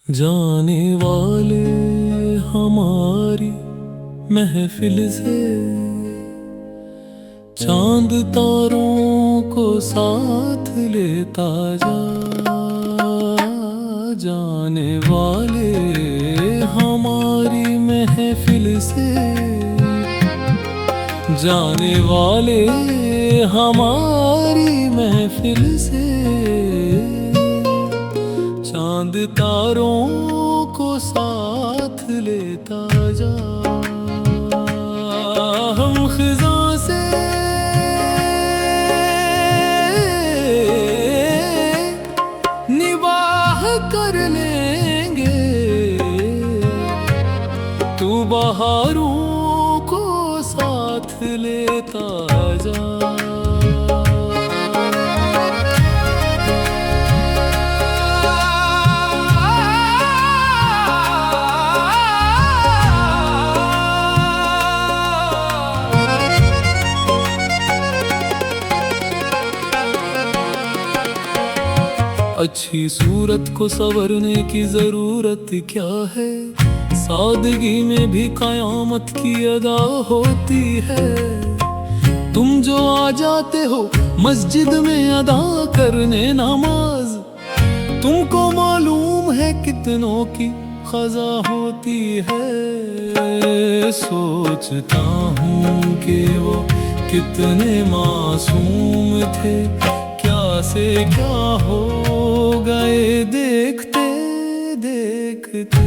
जाने वाले हमारी महफिल से चांद तारों को साथ लेता जा। जाने वाले हमारी महफिल से, जाने वाले हमारी महफिल से, चांद तारों को साथ लेता जा। हम खिज़ा से निबाह कर लेंगे, तू बहारों को साथ लेता जा। अच्छी सूरत को संवरने की जरूरत क्या है, सादगी में भी कयामत की अदा होती है। तुम जो आ जाते हो मस्जिद में अदा करने नमाज, तुमको मालूम है कितनों की क़ज़ा होती है। सोचता हूँ कि वो कितने मासूम थे, क्या से क्या हो गए देखते देखते।